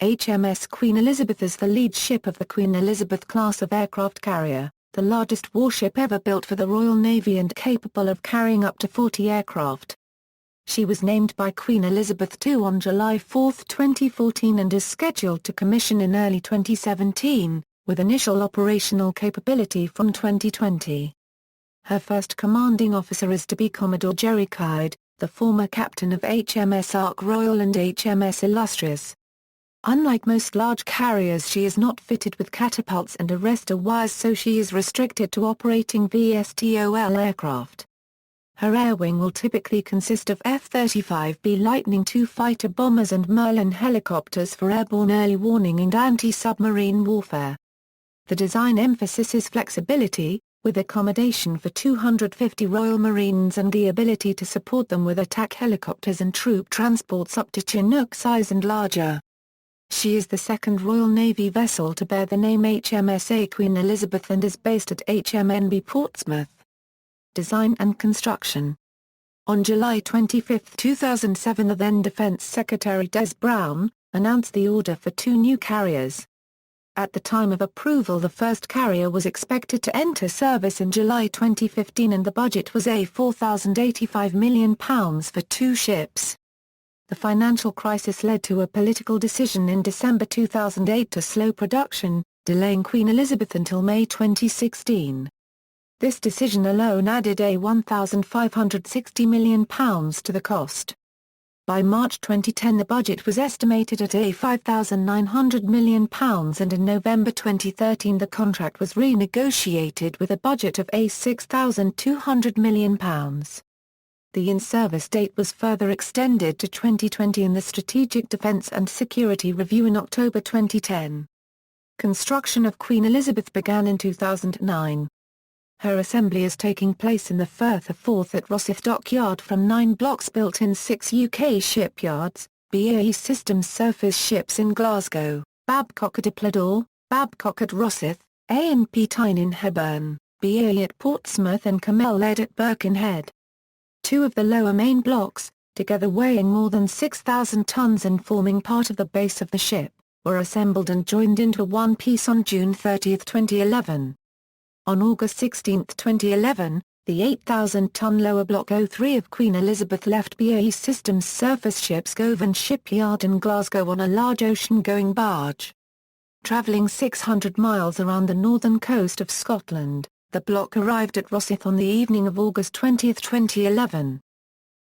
HMS Queen Elizabeth is the lead ship of the Queen Elizabeth class of aircraft carrier, the largest warship ever built for the Royal Navy and capable of carrying up to 40 aircraft. She was named by Queen Elizabeth II on July 4, 2014 and is scheduled to commission in early 2017, with initial operational capability from 2020. Her first commanding officer is to be Commodore Jerry Kyd, the former captain of HMS R08 and HMS Illustrious. Unlike most large carriers, she is not fitted with catapults and arrestor wires, so she is restricted to operating VSTOL aircraft. Her air wing will typically consist of F-35B Lightning II fighter bombers and Merlin helicopters for airborne early warning and anti-submarine warfare. The design emphasis is flexibility, with accommodation for 250 Royal Marines and the ability to support them with attack helicopters and troop transports up to Chinook size and larger. She is the second Royal Navy vessel to bear the name HMS Queen Elizabeth and is based at HMNB Portsmouth. Design and construction. On July 25, 2007, the then Defense Secretary Des Brown announced the order for 2 new carriers. At the time of approval, the first carrier was expected to enter service in July 2015 and the budget was £4,085 million for 2 ships. The financial crisis led to a political decision in December 2008 to slow production, delaying Queen Elizabeth until May 2016. This decision alone added £1,560 million to the cost. By March 2010 the budget was estimated at £5,900 million and in November 2013 the contract was renegotiated with a budget of £6,200 million. The in-service date was further extended to 2020 in the Strategic Defence and Security Review in October 2010. Construction of Queen Elizabeth began in 2009. Her assembly is taking place in the Firth of Forth at Rosyth Dockyard from 9 blocks built in 6 UK shipyards: BAE Systems surface ships in Glasgow, Babcock at Appledore, Babcock at Rosyth, A&P Tyne in Hebburn, BAE at Portsmouth and Camel Led at Birkenhead. 2 of the lower main blocks, together weighing more than 6,000 tons and forming part of the base of the ship, were assembled and joined into one piece on June 30, 2011. On August 16, 2011, the 8,000-ton lower Block 03 of Queen Elizabeth left BAE Systems surface ships Govan Shipyard in Glasgow on a large ocean-going barge. Travelling 600 miles around the northern coast of Scotland, the block arrived at Rosyth on the evening of August 20, 2011.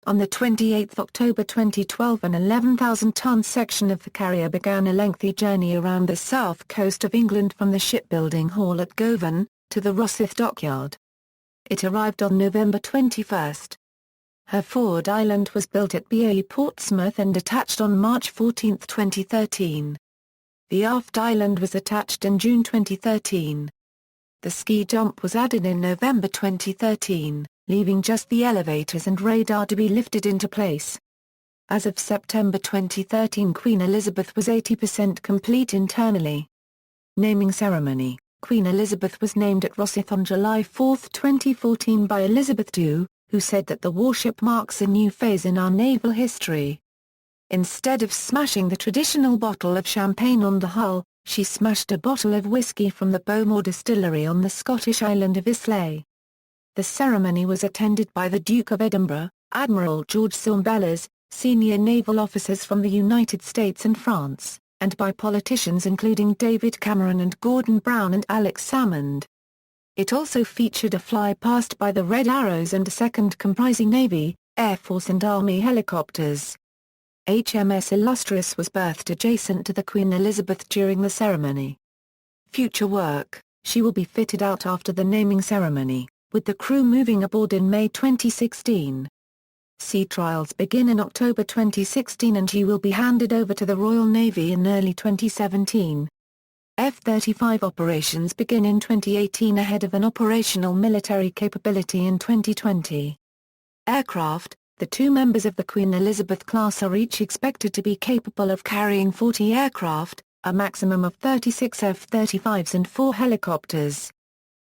On 28 October 2012 an 11,000-ton section of the carrier began a lengthy journey around the south coast of England from the shipbuilding hall at Govan, to the Rosyth dockyard. It arrived on November 21. Her forward island was built at BAE Portsmouth and attached on March 14, 2013. The aft island was attached in June 2013. The ski jump was added in November 2013, leaving just the elevators and radar to be lifted into place. As of September 2013 Queen Elizabeth was 80% complete internally. Naming ceremony. Queen Elizabeth was named at Rosyth on July 4, 2014 by Elizabeth II, who said that the warship marks a new phase in our naval history. Instead of smashing the traditional bottle of champagne on the hull, she smashed a bottle of whiskey from the Bowmore distillery on the Scottish island of Islay. The ceremony was attended by the Duke of Edinburgh, Admiral George Sombellas, senior naval officers from the United States and France, and by politicians including David Cameron and Gordon Brown and Alex Salmond. It also featured a fly-past by the Red Arrows and a second comprising Navy, Air Force and Army helicopters. HMS Illustrious was berthed adjacent to the Queen Elizabeth during the ceremony. Future work. She will be fitted out after the naming ceremony, with the crew moving aboard in May 2016. Sea trials begin in October 2016 and she will be handed over to the Royal Navy in early 2017. F-35 operations begin in 2018 ahead of an operational military capability in 2020. Aircraft. The 2 members of the Queen Elizabeth class are each expected to be capable of carrying 40 aircraft, a maximum of 36 F-35s and 4 helicopters.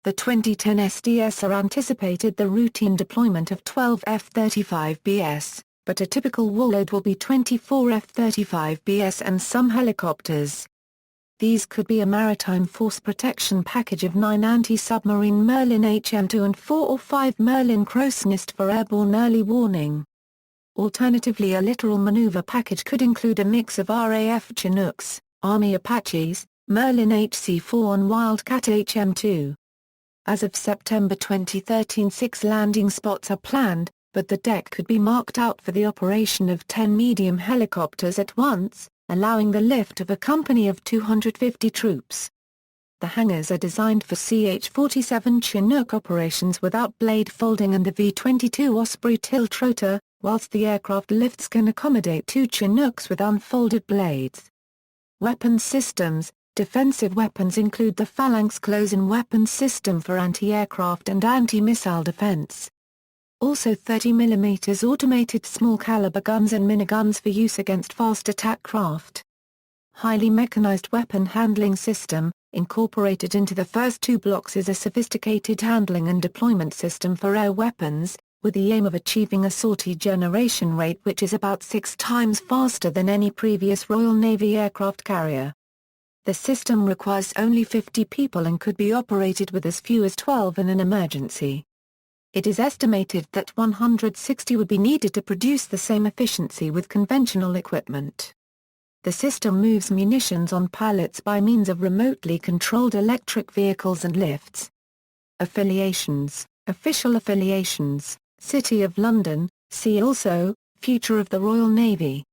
The 2010 SDS anticipated the routine deployment of 12 F-35Bs, but a typical warload will be 24 F-35Bs and some helicopters. These could be a maritime force protection package of 9 anti-submarine Merlin HM2 and 4 or 5 Merlin Crow's Nest for airborne early warning. Alternatively, a littoral maneuver package could include a mix of RAF Chinooks, Army Apaches, Merlin HC-4 and Wildcat HM2. As of September 2013, 6 landing spots are planned, but the deck could be marked out for the operation of 10 medium helicopters at once, allowing the lift of a company of 250 troops. The hangars are designed for CH-47 Chinook operations without blade folding and the V-22 Osprey tilt rotor, whilst the aircraft lifts can accommodate 2 Chinooks with unfolded blades. Weapons systems. Defensive weapons include the Phalanx close-in weapons system for anti-aircraft and anti-missile defense. Also 30mm automated small-caliber guns and miniguns for use against fast attack craft. Highly mechanized weapon handling system. Incorporated into the first 2 blocks is a sophisticated handling and deployment system for air weapons, with the aim of achieving a sortie generation rate which is about 6 times faster than any previous Royal Navy aircraft carrier. The system requires only 50 people and could be operated with as few as 12 in an emergency. It is estimated that 160 would be needed to produce the same efficiency with conventional equipment. The system moves munitions on pallets by means of remotely controlled electric vehicles and lifts. Affiliations. Official affiliations. City of London. See also, Future of the Royal Navy.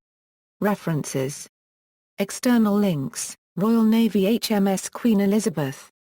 References. External links. Royal Navy HMS Queen Elizabeth.